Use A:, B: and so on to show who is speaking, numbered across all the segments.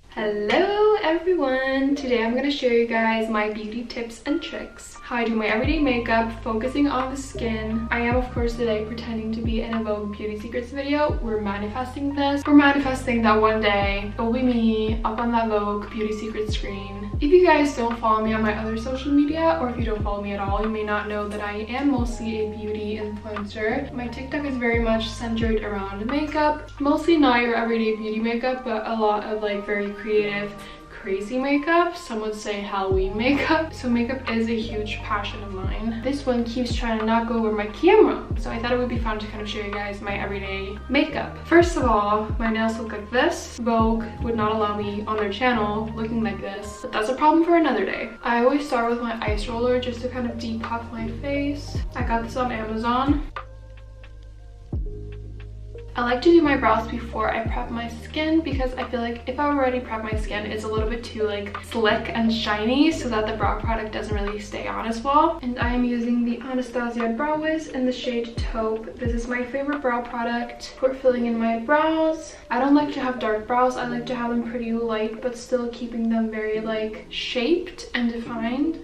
A: Hello everyone! Today I'm going to show you guys my beauty tips and tricks. How I do my everyday makeup, focusing on the skin. I am of course today pretending to be in a Vogue Beauty Secrets video. We're manifesting this. We're manifesting that one day it will be me up on that Vogue Beauty Secrets screen. If you guys don't follow me on my other social media, or if you don't follow me at all, you may not know that I am mostly a beauty influencer. My TikTok is very much centered around makeup. Mostly not your everyday beauty makeup, but a lot of like very creative, crazy makeup. Some would say Halloween makeup. So makeup is a huge passion of mine. This one keeps trying to not go over my camera, so I thought it would be fun to kind of show you guys my everyday makeup. First of all, my nails look like this. Vogue would not allow me on their channel looking like this, but that's a problem for another day. I always start with my ice roller just to kind of depuff my face. I got this on Amazon. I like to do my brows before I prep my skin because I feel like if I already prep my skin, it's a little bit too like slick and shiny, so that the brow product doesn't really stay on as well. And I am using the Anastasia Brow Wiz in the shade Taupe. This is my favorite brow product for filling in my brows. I don't like to have dark brows. I like to have them pretty light, but still keeping them very like shaped and defined.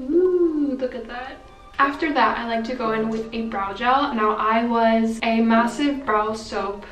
A: Ooh, look at that. After that, I like to go in with a brow gel. Now, I was a massive soap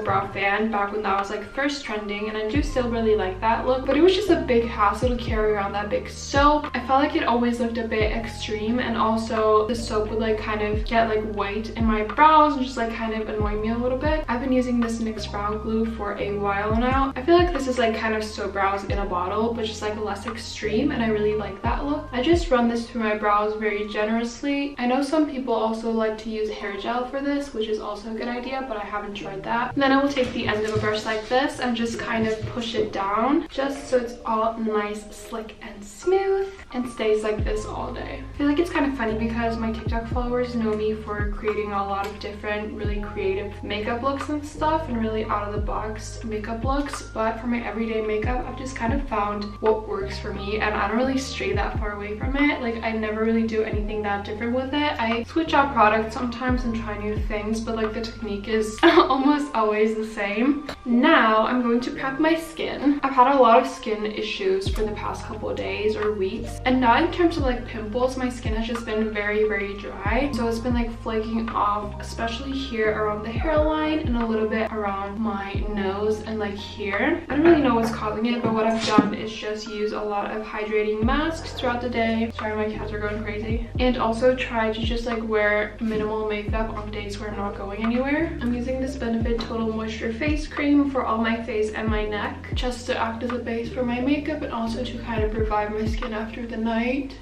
A: brow fan back when that was like first trending, and I do still really like that look, but it was just a big hassle to carry around that big soap. I felt like it always looked a bit extreme, and also the soap would like kind of get like white in my brows and just like kind of annoy me a little bit. I've been using this NYX brow glue for a while now. I feel like this is like kind of soap brows in a bottle, but just like less extreme, and I really like that look. I just run this through my brows very generously. I know some people also like to use hair gel for this, which is also a good idea, but I haven't tried that. Then I will take the end of a brush like this and just kind of push it down just so it's all nice, slick, and smooth, and stays like this all day. I feel like it's kind of funny because my TikTok followers know me for creating a lot of different really creative makeup looks and stuff, and really out of the box makeup looks, but for my everyday makeup, I've just kind of found what works for me, and I don't really stray that far away from it. Like, I never really do anything that different with it. I switch out products sometimes and try new things, but like the technique is almost always the same. Now I'm going to prep my skin. I've had a lot of skin issues for the past couple of days or weeks, and now in terms of like pimples, my skin has just been very dry, so it's been like flaking off, especially here around the hairline and a little bit around my nose and like here. I don't really know what's causing it, but what I've done is just use a lot of hydrating masks throughout the day. Sorry, my cats are going crazy. And also try to just like wear minimal makeup on days where I'm not going anywhere. I'm using this Benefit Total Moisture Face Cream for all my face and my neck, just to act as a base for my makeup and also to kind of revive my skin after the night.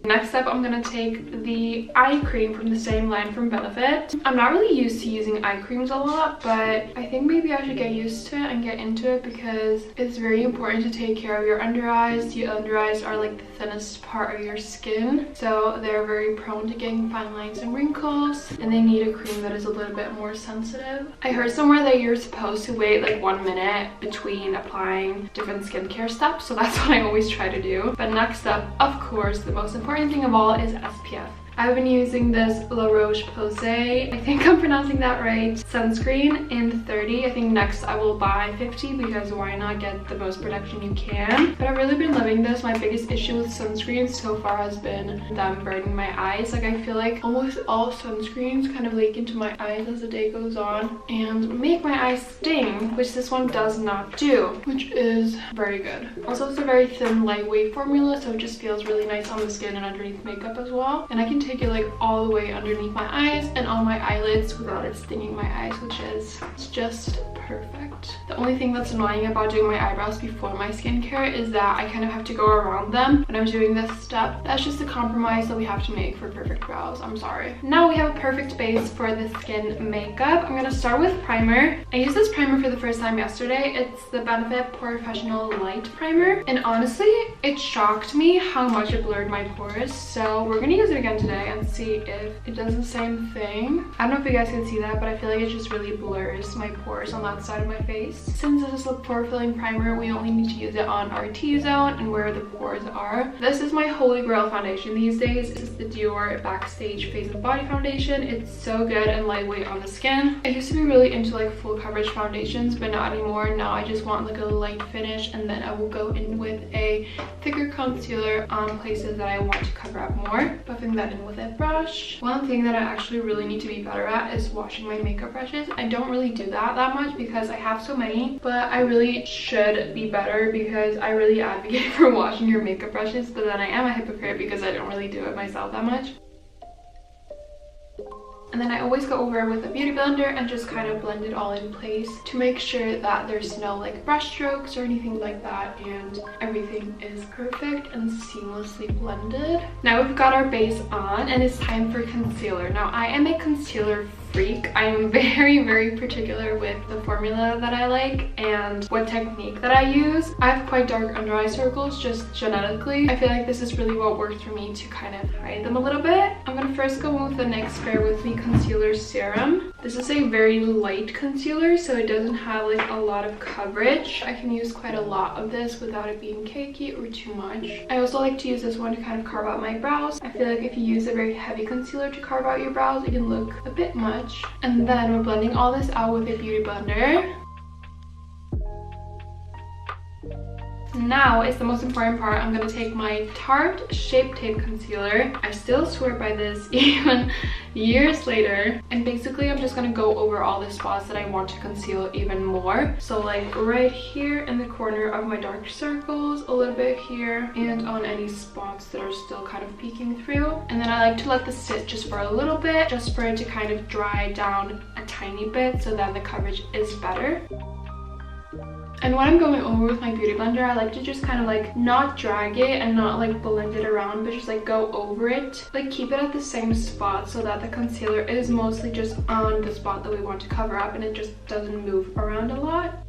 A: Next up, I'm going to take the eye cream from the same line from Benefit. I'm not really used to using eye creams a lot, but I think maybe I should get used to it and get into it because it's very important to take care of your under eyes. Your under eyes are like the thinnest part of your skin, so they're very prone to getting fine lines and wrinkles, and they need a cream that is a little bit more sensitive. I heard somewhere that you're supposed to wait like 1 minute between applying different skincare steps, so that's what I always try to do. But next up, of course, the most important thing of all is SPF. I've been using this La Roche-Posay, I think I'm pronouncing that right, sunscreen in 30. I think next I will buy 50 because why not get the most protection you can. But I've really been loving this. My biggest issue with sunscreens so far has been them burning my eyes. Like, I feel like almost all sunscreens kind of leak into my eyes as the day goes on and make my eyes sting, which this one does not do, which is very good. Also, it's a very thin, lightweight formula, so it just feels really nice on the skin and underneath makeup as well. And I can take it like all the way underneath my eyes and on my eyelids without it stinging my eyes, which is just perfect. The only thing that's annoying about doing my eyebrows before my skincare is that I kind of have to go around them when I'm doing this step. That's just a compromise that we have to make for perfect brows. I'm sorry. Now we have a perfect base for the skin makeup. I'm gonna start with primer. I used this primer for the first time yesterday. It's the Benefit Professional Light Primer, and honestly, it shocked me how much it blurred my pores, so we're gonna use it again today and see if it does the same thing. I don't know if you guys can see that, but I feel like it just really blurs my pores on that side of my face. Since this is a pore filling primer, we only need to use it on our T-zone and where the pores are. This is my holy grail foundation these days. This is the Dior Backstage Face and Body Foundation. It's so good and lightweight on the skin. I used to be really into like full coverage foundations, but not anymore. Now I just want like a light finish, and then I will go in with a thicker concealer on places that I want to cover up more, buffing that in with a brush. One thing that I actually really need to be better at is washing my makeup brushes. I don't really do that much because I have so many, but I really should be better because I really advocate for washing your makeup brushes, but then I am a hypocrite because I don't really do it myself that much. And then I always go over with a beauty blender and just kind of blend it all in place to make sure that there's no like brush strokes or anything like that, and everything is perfect and seamlessly blended. Now we've got our base on and it's time for concealer. Now I am a concealer freak. I am very particular with the formula that I like and what technique that I use. I have quite dark under eye circles just genetically. I feel like this is really what works for me to kind of hide them a little bit. I'm gonna first go in with the NYX Bear With Me Concealer Serum. This is a very light concealer, so it doesn't have like a lot of coverage. I can use quite a lot of this without it being cakey or too much. I also like to use this one to kind of carve out my brows. I feel like if you use a very heavy concealer to carve out your brows, it can look a bit much. And then we're blending all this out with a beauty blender. Now is the most important part. I'm going to take my Tarte Shape Tape Concealer. I still swear by this even years later. And basically I'm just going to go over all the spots that I want to conceal even more. So like right here in the corner of my dark circles, a little bit here, and on any spots that are still kind of peeking through. And then I like to let this sit just for a little bit, just for it to kind of dry down a tiny bit so that the coverage is better. And when I'm going over with my beauty blender, I like to just kind of like not drag it and not like blend it around, but just like go over it. Like keep it at the same spot so that the concealer is mostly just on the spot that we want to cover up and it just doesn't move around a lot.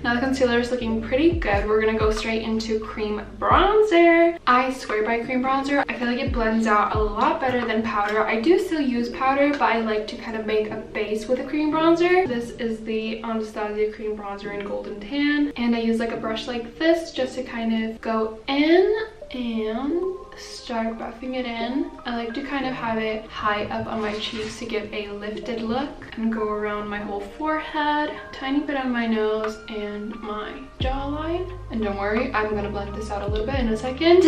A: Now the concealer is looking pretty good. We're gonna go straight into cream bronzer. I swear by cream bronzer. I feel like it blends out a lot better than powder. I do still use powder, but I like to kind of make a base with a cream bronzer. This is the Anastasia cream bronzer in Golden Tan, and I use like a brush like this just to kind of go in and start buffing it in. I like to kind of have it high up on my cheeks to give a lifted look, and go around my whole forehead, tiny bit on my nose and my jawline. And don't worry, I'm gonna blend this out a little bit in a second.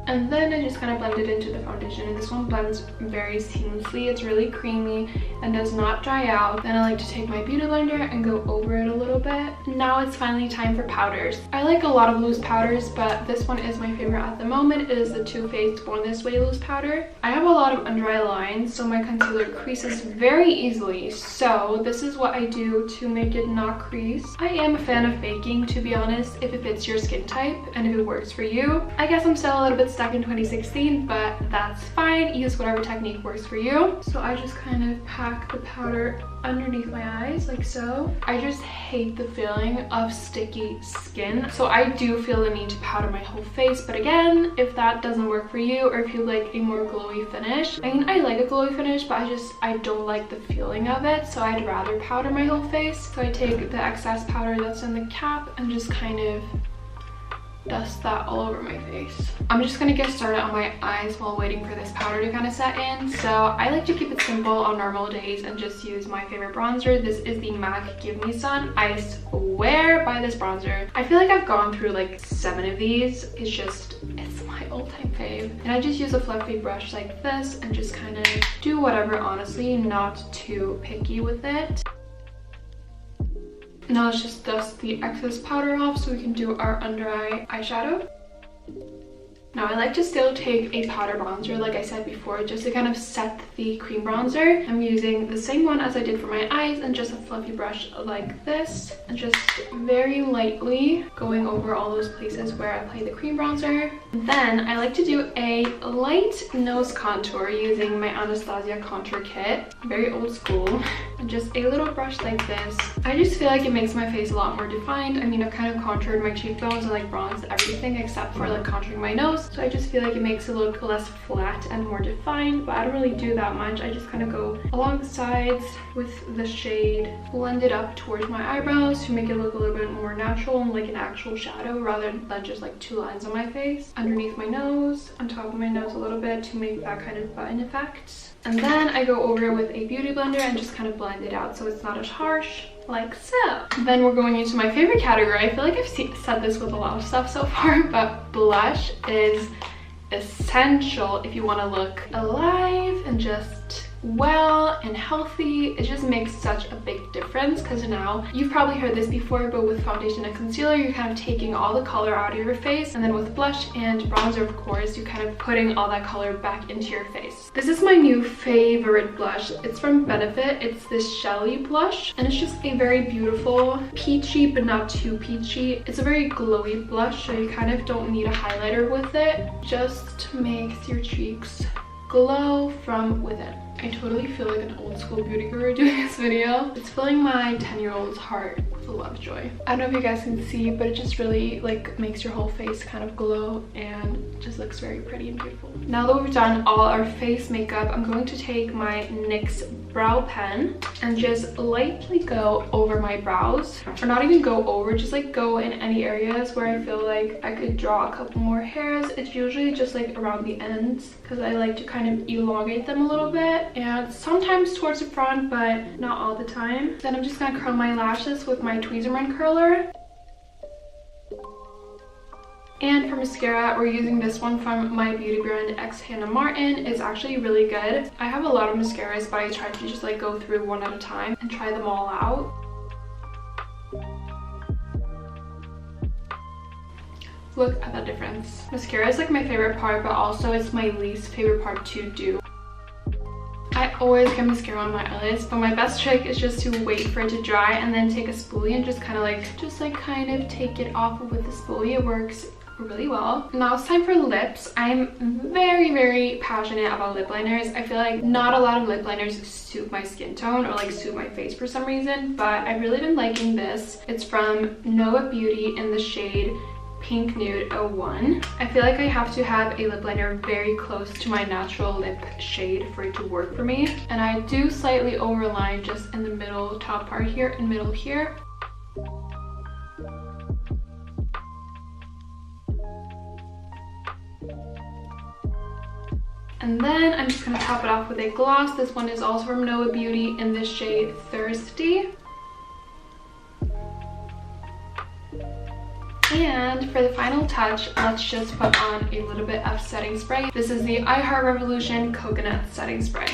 A: And then I just kind of blend it into the foundation, and this one blends very seamlessly. It's really creamy and does not dry out. Then I like to take my beauty blender and go over it a little bit. Now it's finally time for powders. I like a lot of loose powders, but this one is my favorite at the moment. It is the Too Faced Born This Way loose powder. I have a lot of under eye lines, so my concealer creases very easily. So this is what I do to make it not crease. I am a fan of baking, to be honest, if it fits your skin type and if it works for you. I guess I'm still a little bit stuck in 2016, but that's fine. Use whatever technique works for you. So I just kind of pack the powder underneath my eyes like so. I just hate the feeling of sticky skin, so I do feel the need to powder my whole face. But again, if that doesn't work for you, or if you like a more glowy finish, I mean, I like a glowy finish, but I don't like the feeling of it, so I'd rather powder my whole face. So I take the excess powder that's in the cap and just kind of dust that all over my face. I'm just gonna get started on my eyes while waiting for this powder to kind of set in. So I like to keep it simple on normal days and just use my favorite bronzer. This is the MAC Give Me Sun. I swear by this bronzer. I feel like I've gone through like 7 of these. It's my all-time fave. And I just use a fluffy brush like this and just kind of do whatever, honestly, not too picky with it. Now let's just dust the excess powder off so we can do our under eye eyeshadow. Now I like to still take a powder bronzer, like I said before, just to kind of set the cream bronzer. I'm using the same one as I did for my eyes and just a fluffy brush like this, and just very lightly going over all those places where I apply the cream bronzer. Then I like to do a light nose contour using my Anastasia contour kit, very old school, and just a little brush like this. I just feel like it makes my face a lot more defined. I mean, I've kind of contoured my cheekbones and like bronzed everything except for like contouring my nose. eyebrows. So I just feel like it makes it look less flat and more defined, but I don't really do that much. I just kind of go along the sides with the shade, blend it up towards my eyebrows to make it look a little bit more natural and like an actual shadow rather than just like two lines on my face. Underneath my nose, on top of my nose a little bit to make that kind of button effect. And then I go over it with a beauty blender and just kind of blend it out so it's not as harsh, like so. Then we're going into my favorite category. I feel like I've said this with a lot of stuff so far, but blush is essential if you want to look alive and just well and healthy. It just makes such a big difference because now, you've probably heard this before, but with foundation and concealer you're kind of taking all the color out of your face, and then with blush and bronzer of course you're kind of putting all that color back into your face. This is my new favorite blush. It's from Benefit. It's this Shelly blush and it's just a very beautiful peachy but not too peachy. It's a very glowy blush, so you kind of don't need a highlighter with it. Just makes your cheeks glow from within. I totally feel like an old school beauty guru doing this video. It's filling my 10-year-old's heart with a lot of joy. I don't know if you guys can see, but it just really like makes your whole face kind of glow and just looks very pretty and beautiful. Now that we've done all our face makeup, I'm going to take my NYX brow pen and just lightly go over my brows, or not even go over, just like go in any areas where I feel like I could draw a couple more hairs. It's usually just like around the ends because I like to kind of elongate them a little bit, and sometimes towards the front, but not all the time. Then I'm just gonna curl my lashes with my Tweezerman curler. And for mascara, we're using this one from my beauty brand X Hannah Martin. It's actually really good. I have a lot of mascaras, but I try to just like go through one at a time and try them all out. Look at that difference. Mascara is like my favorite part, but also it's my least favorite part to do. I always get mascara on my eyelids, but my best trick is just to wait for it to dry and then take a spoolie and just kind of take it off with the spoolie. It works really well. Now it's time for lips. I'm very passionate about lip liners. I feel like not a lot of lip liners suit my skin tone or like suit my face for some reason, but I've really been liking this. It's from Vogue Beauty in the shade Pink Nude 01. I feel like I have to have a lip liner very close to my natural lip shade for it to work for me, and I do slightly overline just in the middle top part here and middle here. And then I'm just gonna top it off with a gloss. This one is also from Vogue Beauty in the shade Thirsty. And for the final touch, let's just put on a little bit of setting spray. This is the HIII Revolution Coconut Setting Spray.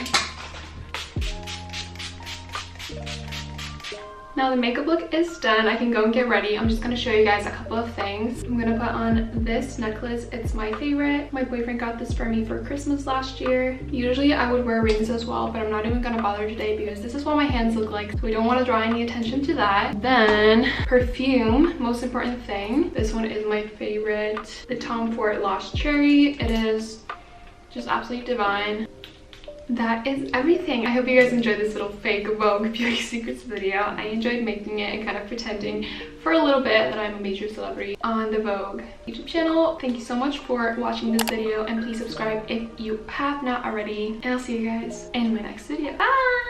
A: Now the makeup look is done. I can go and get ready. I'm just going to show you guys a couple of things. I'm going to put on this necklace. It's my favorite. My boyfriend got this for me for Christmas last year. Usually I would wear rings as well, but I'm not even going to bother today because this is what my hands look like. So we don't want to draw any attention to that. Then perfume, most important thing. This one is my favorite, the Tom Ford Lost Cherry. It is just absolutely divine. That is everything. I hope you guys enjoyed this little fake Vogue Beauty Secrets video. I enjoyed making it and kind of pretending for a little bit that I'm a major celebrity on the Vogue YouTube channel. Thank you so much for watching this video, and please subscribe if you have not already. And I'll see you guys in my next video. Bye!